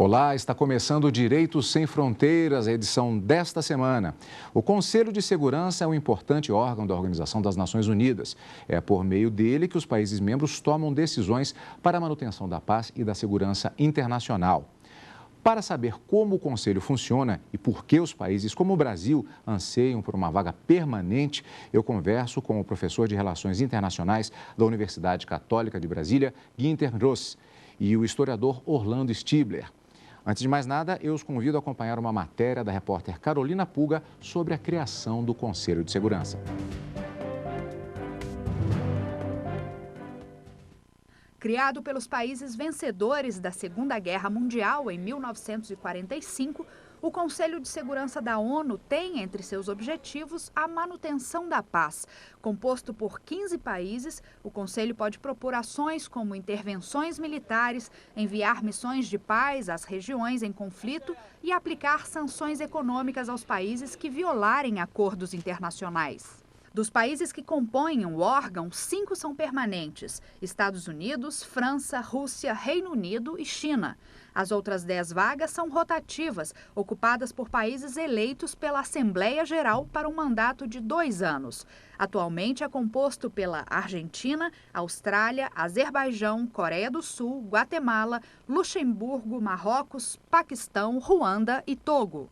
Olá, está começando o Direito Sem Fronteiras, a edição desta semana. O Conselho de Segurança é um importante órgão da Organização das Nações Unidas. É por meio dele que os países membros tomam decisões para a manutenção da paz e da segurança internacional. Para saber como o Conselho funciona e por que os países como o Brasil anseiam por uma vaga permanente, eu converso com o professor de Relações Internacionais da Universidade Católica de Brasília, Guinter Gross, e o historiador Orlando Stibler. Antes de mais nada, eu os convido a acompanhar uma matéria da repórter Carolina Puga sobre a criação do Conselho de Segurança. Criado pelos países vencedores da Segunda Guerra Mundial em 1945, o Conselho de Segurança da ONU tem entre seus objetivos a manutenção da paz. Composto por 15 países, o Conselho pode propor ações como intervenções militares, enviar missões de paz às regiões em conflito e aplicar sanções econômicas aos países que violarem acordos internacionais. Dos países que compõem o órgão, 5 são permanentes: Estados Unidos, França, Rússia, Reino Unido e China. As outras 10 vagas são rotativas, ocupadas por países eleitos pela Assembleia Geral para um mandato de 2 anos. Atualmente é composto pela Argentina, Austrália, Azerbaijão, Coreia do Sul, Guatemala, Luxemburgo, Marrocos, Paquistão, Ruanda e Togo.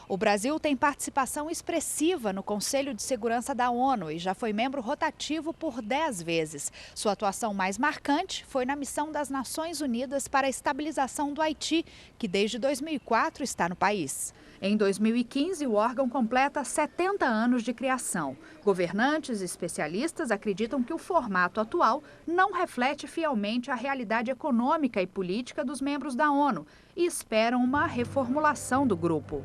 O Brasil tem participação expressiva no Conselho de Segurança da ONU e já foi membro rotativo por 10 vezes. Sua atuação mais marcante foi na missão das Nações Unidas para a estabilização do Haiti, que desde 2004 está no país. Em 2015, o órgão completa 70 anos de criação. Governantes e especialistas acreditam que o formato atual não reflete fielmente a realidade econômica e política dos membros da ONU e esperam uma reformulação do grupo.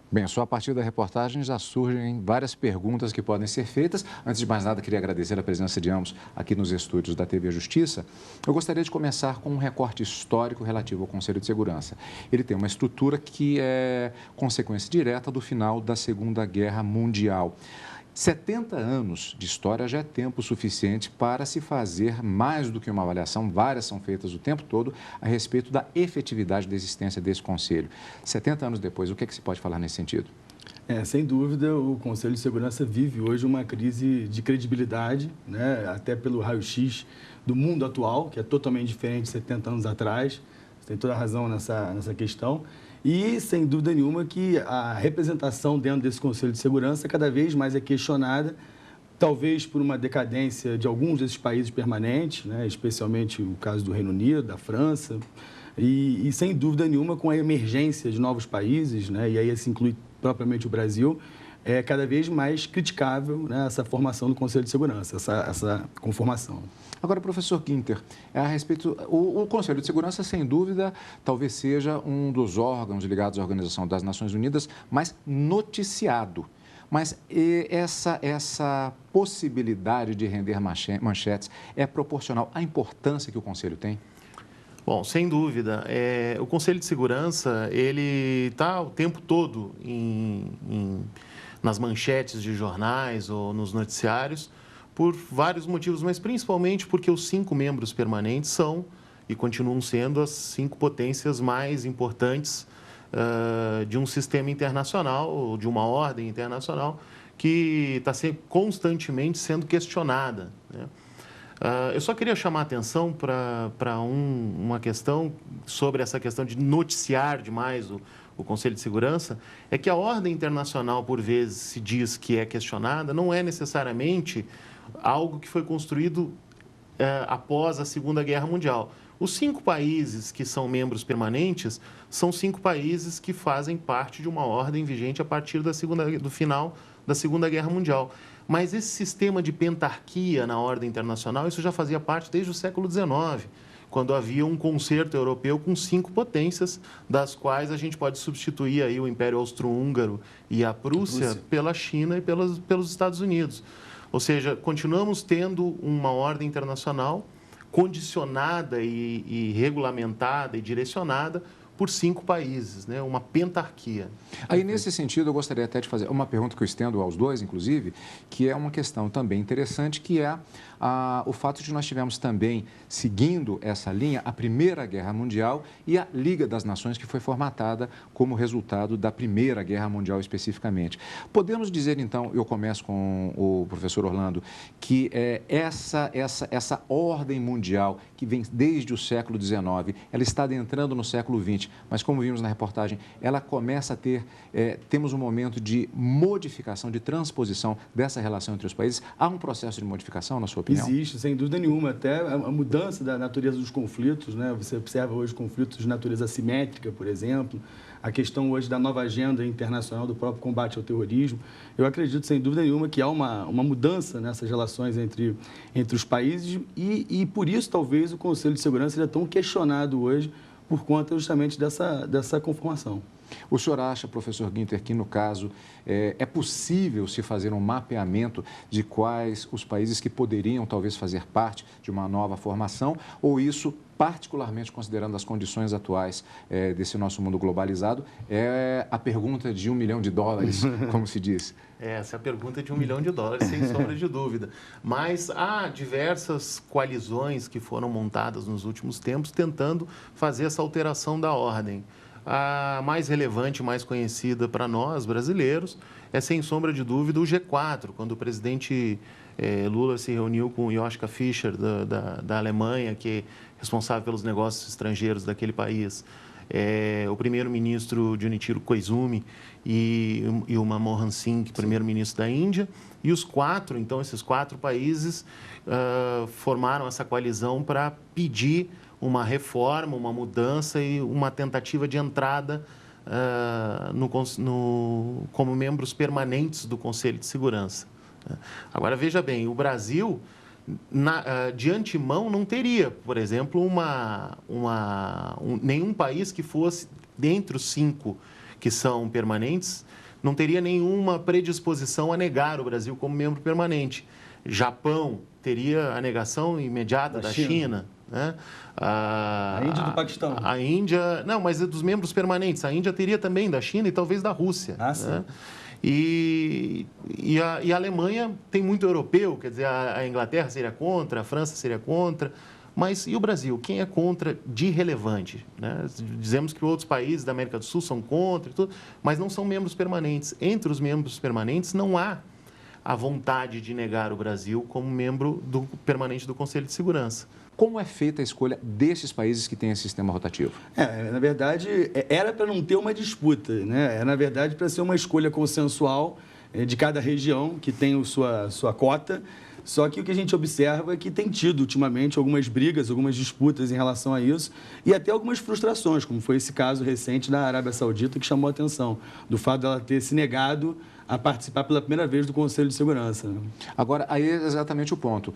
Bem, só a partir da reportagem já surgem várias perguntas que podem ser feitas. Antes de mais nada, queria agradecer a presença de ambos aqui nos estúdios da TV Justiça. Eu gostaria de começar com um recorte histórico relativo ao Conselho de Segurança. Ele tem uma estrutura que é consequência direta do final da Segunda Guerra Mundial. 70 anos de história já é tempo suficiente para se fazer mais do que uma avaliação, várias são feitas o tempo todo, a respeito da efetividade da existência desse Conselho. 70 anos depois, o que é que se pode falar nesse sentido? Sem dúvida, o Conselho de Segurança vive hoje uma crise de credibilidade, né? Até pelo raio-x do mundo atual, que é totalmente diferente de 70 anos atrás. Você tem toda a razão nessa questão. E, sem dúvida nenhuma, que a representação dentro desse Conselho de Segurança cada vez mais é questionada, talvez por uma decadência de alguns desses países permanentes, né? Especialmente o caso do Reino Unido, da França, e sem dúvida nenhuma, com a emergência de novos países, né? E aí se inclui propriamente o Brasil, é cada vez mais criticável, né, essa formação do Conselho de Segurança, essa conformação. Agora, professor Guinter, a respeito, o Conselho de Segurança, sem dúvida, talvez seja um dos órgãos ligados à Organização das Nações Unidas mais noticiado. Mas essa possibilidade de render manchetes é proporcional à importância que o Conselho tem? Bom, sem dúvida. O Conselho de Segurança, ele está o tempo todo nas manchetes de jornais ou nos noticiários por vários motivos, mas principalmente porque os 5 membros permanentes são e continuam sendo as 5 potências mais importantes de um sistema internacional, ou de uma ordem internacional, que está constantemente sendo questionada, né? Eu só queria chamar a atenção para uma questão sobre essa questão de noticiar demais o Conselho de Segurança, é que a ordem internacional, por vezes, se diz que é questionada, não é necessariamente algo que foi construído após a Segunda Guerra Mundial. Os 5 países que são membros permanentes são 5 países que fazem parte de uma ordem vigente a partir do final da Segunda Guerra Mundial. Mas esse sistema de pentarquia na ordem internacional, isso já fazia parte desde o século XIX, quando havia um concerto europeu com 5 potências, das quais a gente pode substituir aí o Império Austro-Húngaro e a Prússia pela China e pelos Estados Unidos. Ou seja, continuamos tendo uma ordem internacional condicionada e regulamentada e direcionada por 5 países, né? Uma pentarquia. Aí, nesse sentido, eu gostaria até de fazer uma pergunta que eu estendo aos dois, inclusive, que é uma questão também interessante, que é o fato de nós tivemos também, seguindo essa linha, a Primeira Guerra Mundial e a Liga das Nações, que foi formatada como resultado da Primeira Guerra Mundial especificamente. Podemos dizer, então, eu começo com o professor Orlando, que essa ordem mundial que vem desde o século XIX, ela está adentrando no século XX, mas como vimos na reportagem, ela começa a ter, temos um momento de modificação, de transposição dessa relação entre os países. Há um processo de modificação, na sua opinião? Existe, sem dúvida nenhuma. Até a mudança da natureza dos conflitos, né? Você observa hoje conflitos de natureza assimétrica, por exemplo, a questão hoje da nova agenda internacional do próprio combate ao terrorismo. Eu acredito, sem dúvida nenhuma, que há uma mudança nessas relações entre os países e por isso, talvez, o Conselho de Segurança é tão questionado hoje por conta justamente dessa conformação. O senhor acha, professor Guinter, que no caso é possível se fazer um mapeamento de quais os países que poderiam talvez fazer parte de uma nova formação, ou isso, particularmente considerando as condições atuais desse nosso mundo globalizado, é a pergunta de $1 milhão, como se diz? Essa é a pergunta de $1 milhão, sem sombra de dúvida. Mas há diversas coalizões que foram montadas nos últimos tempos tentando fazer essa alteração da ordem. A mais relevante, mais conhecida para nós, brasileiros, é, sem sombra de dúvida, o G4, quando o presidente Lula se reuniu com o Joschka Fischer, da Alemanha, que é responsável pelos negócios estrangeiros daquele país, o primeiro-ministro Junichiro Koizumi e o Manmohan Singh, primeiro-ministro da Índia, e esses 4 países formaram essa coalizão para pedir uma reforma, uma mudança e uma tentativa de entrada como membros permanentes do Conselho de Segurança. Agora, veja bem, o Brasil, de antemão, não teria, por exemplo, nenhum país que fosse, dentre os 5 que são permanentes, não teria nenhuma predisposição a negar o Brasil como membro permanente. Japão teria a negação imediata da China. Né? A Índia e do Paquistão. A Índia, não, mas é dos membros permanentes. A Índia teria também da China e talvez da Rússia. Sim. Né? E a Alemanha tem muito europeu, quer dizer, a Inglaterra seria contra, a França seria contra. Mas e o Brasil? Quem é contra de relevante? Né? Dizemos que outros países da América do Sul são contra, e tudo, mas não são membros permanentes. Entre os membros permanentes não há a vontade de negar o Brasil como membro permanente do Conselho de Segurança. Como é feita a escolha desses países que têm esse sistema rotativo? Na verdade, era para não ter uma disputa, né? Na verdade, para ser uma escolha consensual de cada região que tem sua cota. Só que o que a gente observa é que tem tido, ultimamente, algumas brigas, algumas disputas em relação a isso e até algumas frustrações, como foi esse caso recente da Arábia Saudita, que chamou a atenção, do fato dela ter se negado a participar pela primeira vez do Conselho de Segurança. Agora, aí é exatamente o ponto.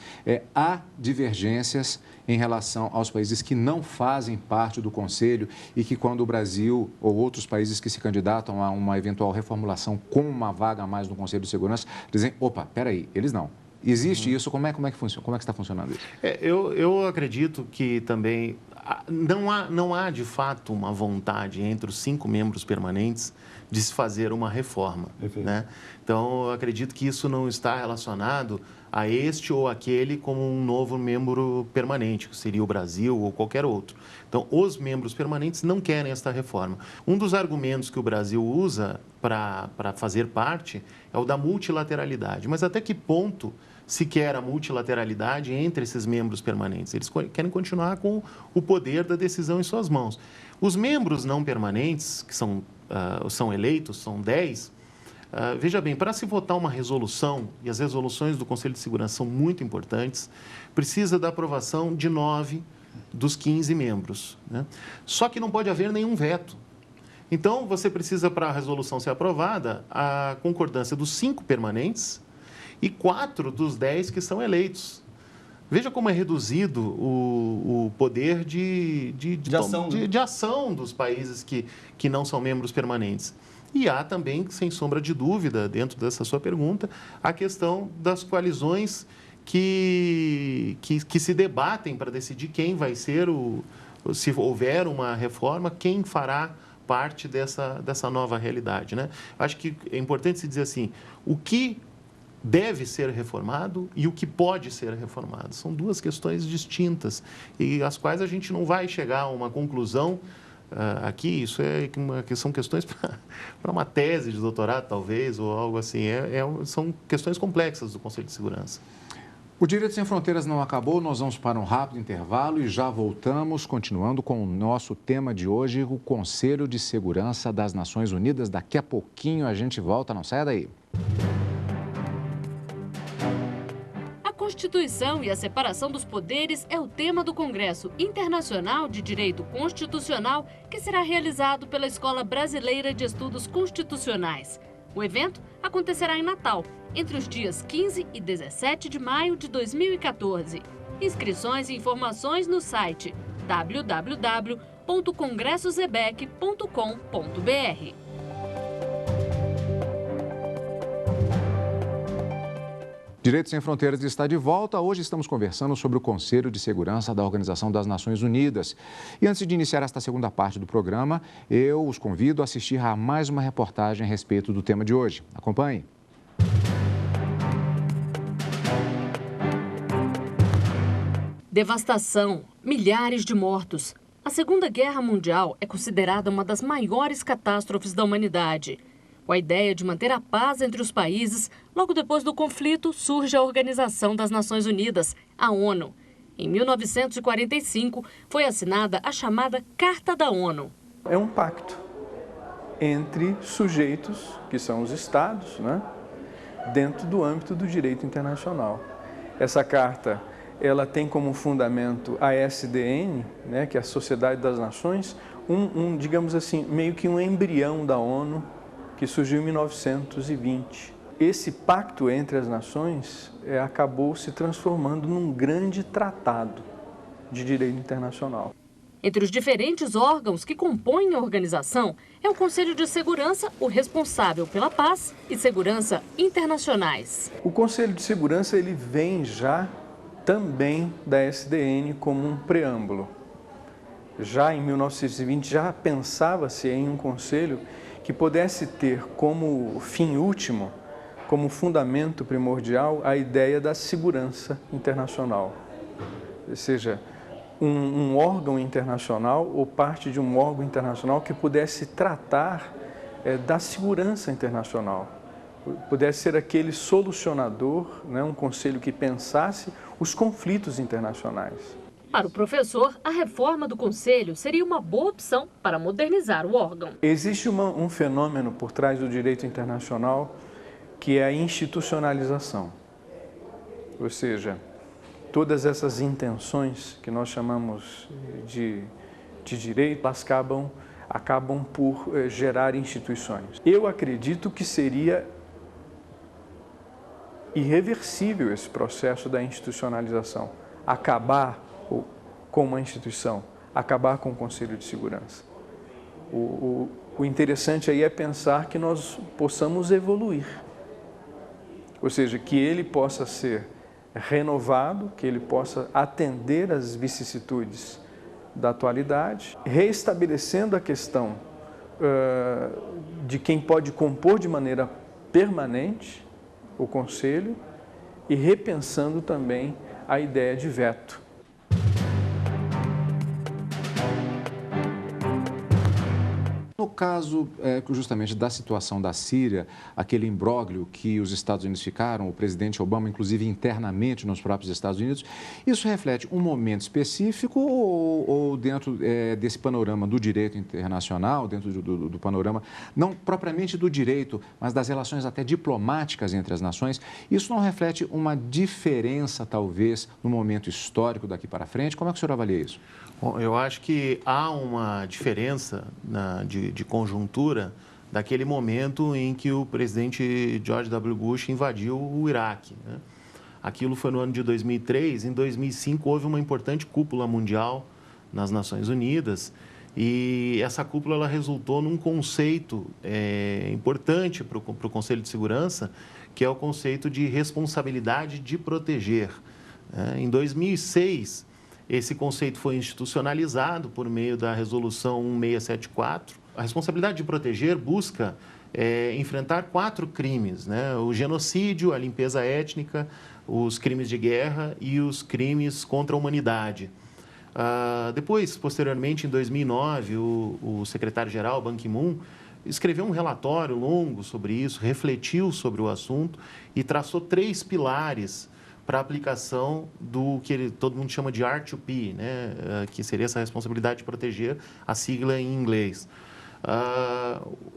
Há divergências em relação aos países que não fazem parte do Conselho e que, quando o Brasil ou outros países que se candidatam a uma eventual reformulação com uma vaga a mais no Conselho de Segurança, dizem, opa, peraí, eles não. Existe isso? Como é que funciona? Como é que está funcionando isso? Eu acredito que também não há, de fato, uma vontade entre os 5 membros permanentes de se fazer uma reforma. Né? Então, eu acredito que isso não está relacionado a este ou aquele como um novo membro permanente, que seria o Brasil ou qualquer outro. Então, os membros permanentes não querem esta reforma. Um dos argumentos que o Brasil usa para fazer parte é o da multilateralidade. Mas até que ponto se quer a multilateralidade entre esses membros permanentes? Eles querem continuar com o poder da decisão em suas mãos. Os membros não permanentes, que são eleitos, são 10, veja bem, para se votar uma resolução, e as resoluções do Conselho de Segurança são muito importantes, precisa da aprovação de 9 dos 15 membros. Né? Só que não pode haver nenhum veto. Então, você precisa, para a resolução ser aprovada, a concordância dos 5 permanentes e 4 dos 10 que são eleitos. Veja como é reduzido o poder de ação dos países que não são membros permanentes. E há também, sem sombra de dúvida, dentro dessa sua pergunta, a questão das coalizões que se debatem para decidir quem vai ser se houver uma reforma, quem fará parte dessa nova realidade, né? Acho que é importante se dizer assim, o que deve ser reformado e o que pode ser reformado. São duas questões distintas e as quais a gente não vai chegar a uma conclusão aqui. Isso são questões para uma tese de doutorado, talvez, ou algo assim. São questões complexas do Conselho de Segurança. O Direito Sem Fronteiras não acabou, nós vamos para um rápido intervalo e já voltamos, continuando com o nosso tema de hoje, o Conselho de Segurança das Nações Unidas. Daqui a pouquinho a gente volta, não saia daí. A Constituição e a separação dos poderes é o tema do Congresso Internacional de Direito Constitucional, que será realizado pela Escola Brasileira de Estudos Constitucionais. O evento acontecerá em Natal, entre os dias 15 e 17 de maio de 2014. Inscrições e informações no site www.congressosebec.com.br. Direito Sem Fronteiras está de volta. Hoje estamos conversando sobre o Conselho de Segurança da Organização das Nações Unidas. E antes de iniciar esta segunda parte do programa, eu os convido a assistir a mais uma reportagem a respeito do tema de hoje. Acompanhe. Devastação, milhares de mortos. A Segunda Guerra Mundial é considerada uma das maiores catástrofes da humanidade. Com a ideia de manter a paz entre os países, logo depois do conflito surge a Organização das Nações Unidas, a ONU. Em 1945, foi assinada a chamada Carta da ONU. É um pacto entre sujeitos, que são os Estados, né, dentro do âmbito do direito internacional. Essa carta, ela tem como fundamento a SDN, né, que é a Sociedade das Nações, digamos assim, meio que um embrião da ONU, que surgiu em 1920. Esse pacto entre as nações acabou se transformando num grande tratado de direito internacional. Entre os diferentes órgãos que compõem a organização, é o Conselho de Segurança o responsável pela paz e segurança internacionais. O Conselho de Segurança ele vem já também da SDN como um preâmbulo. Já em 1920 já pensava-se em um conselho que pudesse ter como fim último, como fundamento primordial, a ideia da segurança internacional. Ou seja, um órgão internacional ou parte de um órgão internacional que pudesse tratar da segurança internacional. Pudesse ser aquele solucionador, né, um conselho que pensasse os conflitos internacionais. Para o professor, a reforma do Conselho seria uma boa opção para modernizar o órgão. Existe um fenômeno por trás do direito internacional que é a institucionalização. Ou seja, todas essas intenções que nós chamamos de direito, elas acabam por gerar instituições. Eu acredito que seria irreversível esse processo da institucionalização, acabar com uma instituição, acabar com o Conselho de Segurança. O interessante aí é pensar que nós possamos evoluir, ou seja, que ele possa ser renovado, que ele possa atender às vicissitudes da atualidade, reestabelecendo a questão de quem pode compor de maneira permanente o Conselho e repensando também a ideia de veto. No caso justamente da situação da Síria, aquele imbróglio que os Estados Unidos ficaram, o presidente Obama, inclusive internamente nos próprios Estados Unidos, isso reflete um momento específico ou dentro desse panorama do direito internacional, dentro do panorama, não propriamente do direito, mas das relações até diplomáticas entre as nações, isso não reflete uma diferença, talvez, no momento histórico daqui para frente? Como é que o senhor avalia isso? Bom, eu acho que há uma diferença de conjuntura daquele momento em que o presidente George W. Bush invadiu o Iraque, né? Aquilo foi no ano de 2003. Em 2005, houve uma importante cúpula mundial nas Nações Unidas e essa cúpula ela resultou num conceito importante para o Conselho de Segurança, que é o conceito de responsabilidade de proteger. Em 2006, Esse conceito foi institucionalizado por meio da Resolução 1674. A responsabilidade de proteger busca enfrentar 4 crimes, né? O genocídio, a limpeza étnica, os crimes de guerra e os crimes contra a humanidade. Depois, posteriormente, em 2009, o secretário-geral, Ban Ki-moon, escreveu um relatório longo sobre isso, refletiu sobre o assunto e traçou 3 pilares para a aplicação do que todo mundo chama de R2P, né? Que seria essa responsabilidade de proteger, a sigla em inglês.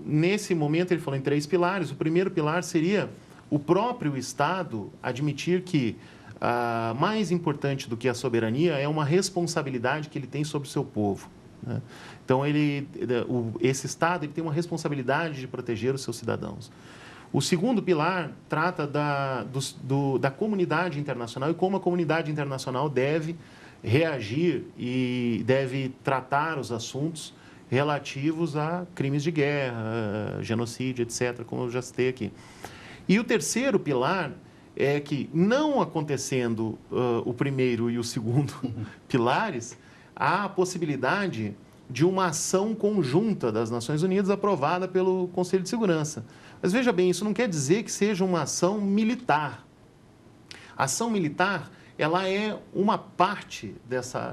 Nesse momento, ele falou em 3 pilares. O primeiro pilar seria o próprio Estado admitir que mais importante do que a soberania é uma responsabilidade que ele tem sobre o seu povo, né? Então, esse Estado ele tem uma responsabilidade de proteger os seus cidadãos. O segundo pilar trata da comunidade internacional e como a comunidade internacional deve reagir e deve tratar os assuntos relativos a crimes de guerra, genocídio, etc., como eu já citei aqui. E o terceiro pilar é que, não acontecendo o primeiro e o segundo pilares, há a possibilidade de uma ação conjunta das Nações Unidas aprovada pelo Conselho de Segurança. Mas veja bem, isso não quer dizer que seja uma ação militar. A ação militar, ela é uma parte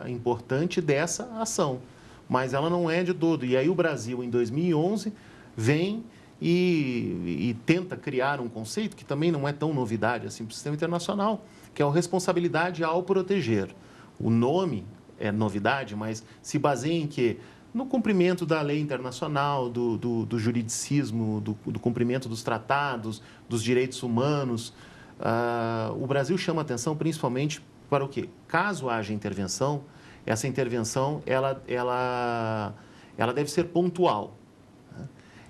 importante dessa ação, mas ela não é de todo. E aí o Brasil, em 2011, vem e tenta criar um conceito que também não é tão novidade assim para o sistema internacional, que é a responsabilidade ao proteger. O nome é novidade, mas se baseia em quê? No cumprimento da lei internacional, do juridicismo, do cumprimento dos tratados, dos direitos humanos. O Brasil chama atenção principalmente para o quê? Caso haja intervenção, essa intervenção ela deve ser pontual.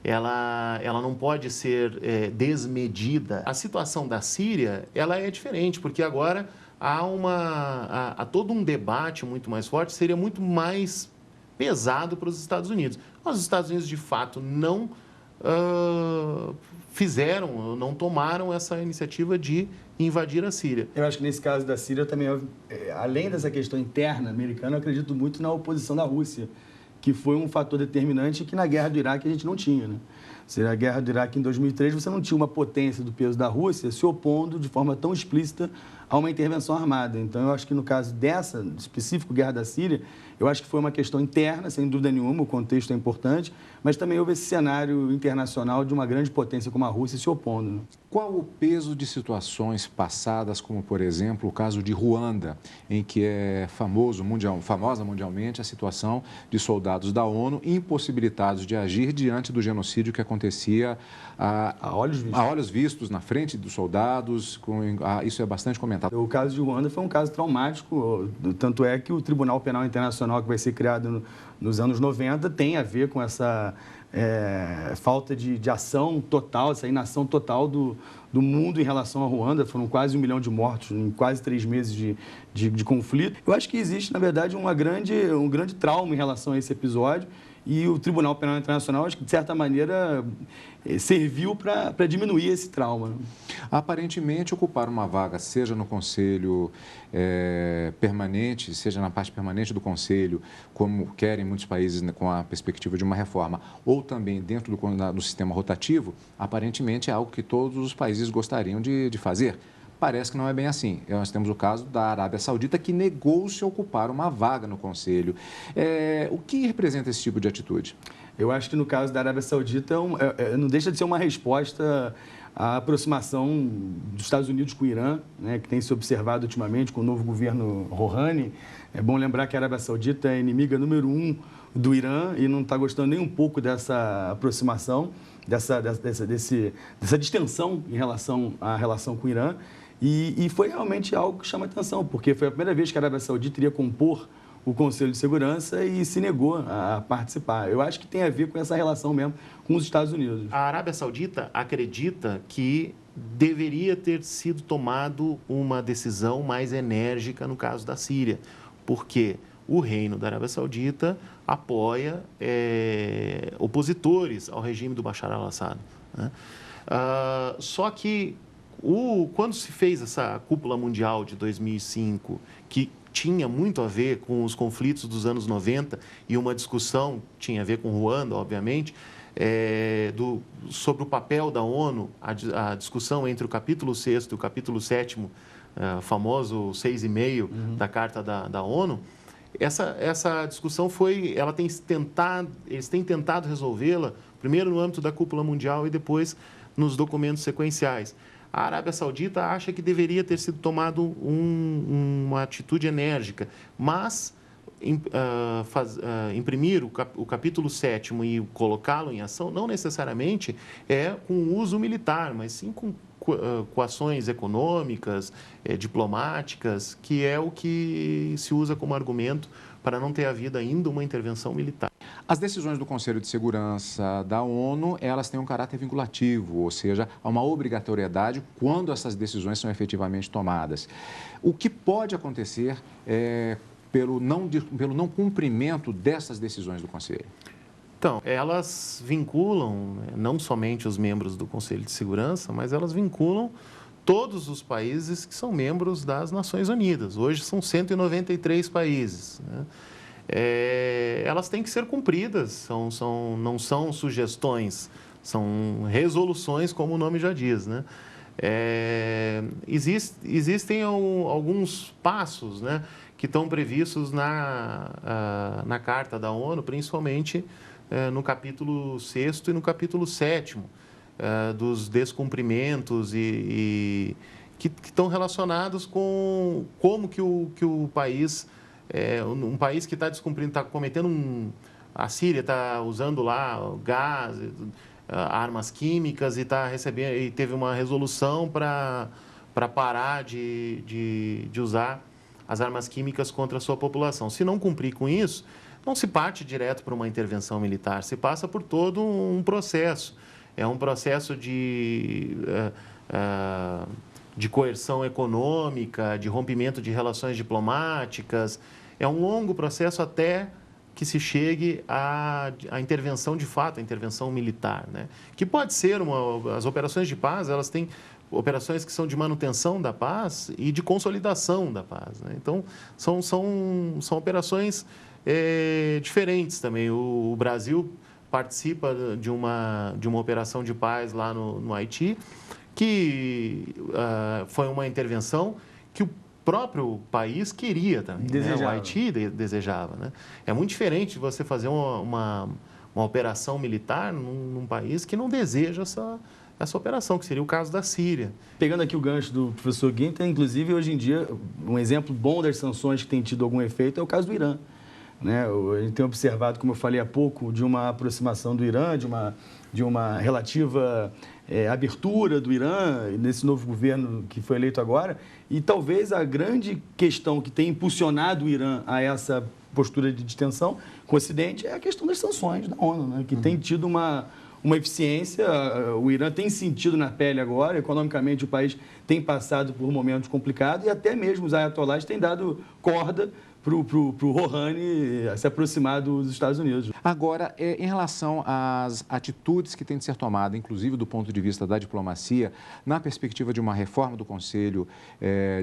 Ela não pode ser desmedida. A situação da Síria ela é diferente, porque agora há todo um debate muito mais forte, seria muito mais pesado para os Estados Unidos. Mas os Estados Unidos, de fato, não não tomaram essa iniciativa de invadir a Síria. Eu acho que nesse caso da Síria também, além dessa questão interna americana, eu acredito muito na oposição da Rússia, que foi um fator determinante que na guerra do Iraque a gente não tinha, né? A guerra do Iraque em 2003, você não tinha uma potência do peso da Rússia se opondo de forma tão explícita a uma intervenção armada. Então, eu acho que no caso dessa, específico guerra da Síria, eu acho que foi uma questão interna, sem dúvida nenhuma, o contexto é importante, mas também houve esse cenário internacional de uma grande potência como a Rússia se opondo, né? Qual o peso de situações passadas, como, por exemplo, o caso de Ruanda, em que é famosa mundialmente a situação de soldados da ONU impossibilitados de agir diante do genocídio que acontecia a olhos vistos na frente dos soldados? Isso é bastante comentado. O caso de Ruanda foi um caso traumático, tanto é que o Tribunal Penal Internacional que vai ser criado nos anos 90 tem a ver com essa falta de ação total, essa inação total do mundo em relação a Ruanda. Foram quase 1 milhão de mortos em quase 3 meses de conflito. Eu acho que existe, na verdade, um grande trauma em relação a esse episódio e o Tribunal Penal Internacional, acho que, de certa maneira, serviu para diminuir esse trauma. Aparentemente, ocupar uma vaga, seja no Conselho permanente, seja na parte permanente do Conselho, como querem muitos países, né, com a perspectiva de uma reforma, ou também dentro do sistema rotativo, aparentemente é algo que todos os países gostariam de fazer. Parece que não é bem assim. Nós temos o caso da Arábia Saudita, que negou-se a ocupar uma vaga no Conselho. O que representa esse tipo de atitude? Eu acho que no caso da Arábia Saudita não deixa de ser uma resposta à aproximação dos Estados Unidos com o Irã, né, que tem se observado ultimamente com o novo governo Rouhani. É bom lembrar que a Arábia Saudita é inimiga número 1 do Irã e não está gostando nem um pouco dessa aproximação, dessa distensão em relação à relação com o Irã. E foi realmente algo que chama atenção, porque foi a primeira vez que a Arábia Saudita iria compor o Conselho de Segurança e se negou a participar. Eu acho que tem a ver com essa relação mesmo com os Estados Unidos. A Arábia Saudita acredita que deveria ter sido tomado uma decisão mais enérgica no caso da Síria, porque o reino da Arábia Saudita apoia opositores ao regime do Bashar al-Assad, né? Só que quando se fez essa cúpula mundial de 2005, que tinha muito a ver com os conflitos dos anos 90 e uma discussão, tinha a ver com Ruanda, obviamente, sobre o papel da ONU, a discussão entre o capítulo 6º e o capítulo 7º, famoso 6,5 da Carta da ONU. Essa discussão eles têm tentado resolvê-la, primeiro no âmbito da cúpula mundial e depois nos documentos sequenciais. A Arábia Saudita acha que deveria ter sido tomado uma atitude enérgica, mas imprimir o capítulo 7º e colocá-lo em ação não necessariamente é com uso militar, mas sim com ações econômicas, diplomáticas, que é o que se usa como argumento para não ter havido ainda uma intervenção militar. As decisões do Conselho de Segurança da ONU, elas têm um caráter vinculativo, ou seja, há uma obrigatoriedade quando essas decisões são efetivamente tomadas. O que pode acontecer pelo não cumprimento dessas decisões do Conselho? Então, elas vinculam não somente os membros do Conselho de Segurança, mas elas vinculam todos os países que são membros das Nações Unidas. Hoje são 193 países, né? Elas têm que ser cumpridas, não são sugestões, são resoluções, como o nome já diz, né? Existem alguns passos, né, que estão previstos na Carta da ONU, principalmente no capítulo 6º e no capítulo 7º, dos descumprimentos e que estão relacionados com como que o país, um país que está descumprindo, está cometendo a Síria está usando lá gás, armas químicas e teve uma resolução para parar de usar as armas químicas contra a sua população. Se não cumprir com isso, não se parte direto para uma intervenção militar, se passa por todo um processo. É um processo de coerção econômica, de rompimento de relações diplomáticas. É um longo processo até que se chegue à intervenção de fato, a intervenção militar, né? Que pode ser as operações de paz, elas têm operações que são de manutenção da paz e de consolidação da paz, né? Então, são operações diferentes também. O Brasil participa de uma operação de paz lá no Haiti, que foi uma intervenção que o próprio país queria também, né? O Haiti desejava, né? É muito diferente de você fazer uma operação militar num país que não deseja essa operação, que seria o caso da Síria. Pegando aqui o gancho do professor Guinter, inclusive, hoje em dia, um exemplo bom das sanções que tem tido algum efeito é o caso do Irã, né? A gente tem observado, como eu falei há pouco, de uma aproximação do Irã, de uma relativa abertura do Irã nesse novo governo que foi eleito agora, e talvez a grande questão que tem impulsionado o Irã a essa postura de distensão com o Ocidente é a questão das sanções da ONU, né? Que tem tido uma eficiência. O Irã tem sentido na pele agora, economicamente o país tem passado por momentos complicados e até mesmo os ayatollahs têm dado corda para o Rouhani se aproximar dos Estados Unidos. Agora, em relação às atitudes que têm de ser tomadas, inclusive do ponto de vista da diplomacia, na perspectiva de uma reforma do Conselho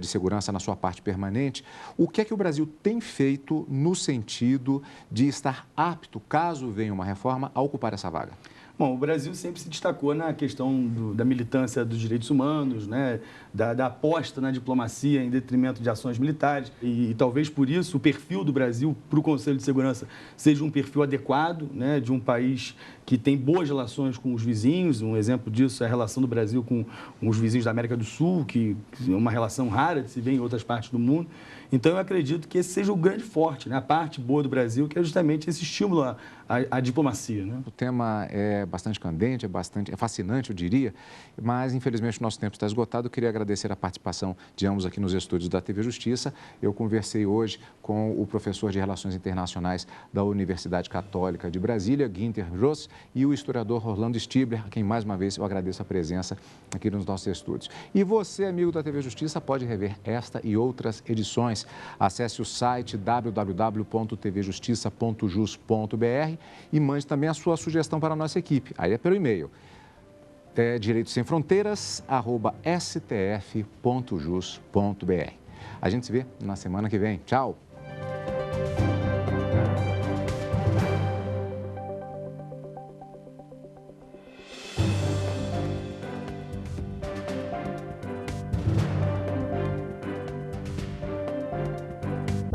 de Segurança na sua parte permanente, o que é que o Brasil tem feito no sentido de estar apto, caso venha uma reforma, a ocupar essa vaga? Bom, o Brasil sempre se destacou na questão da militância dos direitos humanos, né? Da aposta na diplomacia em detrimento de ações militares. E talvez por isso o perfil do Brasil para o Conselho de Segurança seja um perfil adequado, né? De um país que tem boas relações com os vizinhos. Um exemplo disso é a relação do Brasil com os vizinhos da América do Sul, que é uma relação rara de se ver em outras partes do mundo. Então, eu acredito que esse seja o grande forte, né? A parte boa do Brasil, que é justamente esse estímulo à diplomacia, né? O tema é bastante candente, é fascinante, eu diria, mas, infelizmente, o nosso tempo está esgotado. Eu queria agradecer a participação de ambos aqui nos estúdios da TV Justiça. Eu conversei hoje com o professor de Relações Internacionais da Universidade Católica de Brasília, Guinter Ross, e o historiador Orlando Stibler, a quem, mais uma vez, eu agradeço a presença aqui nos nossos estúdios. E você, amigo da TV Justiça, pode rever esta e outras edições. Acesse o site www.tvjustiça.jus.br e mande também a sua sugestão para a nossa equipe. Aí é pelo e-mail, direitosemfronteiras@stf.jus.br. A gente se vê na semana que vem. Tchau!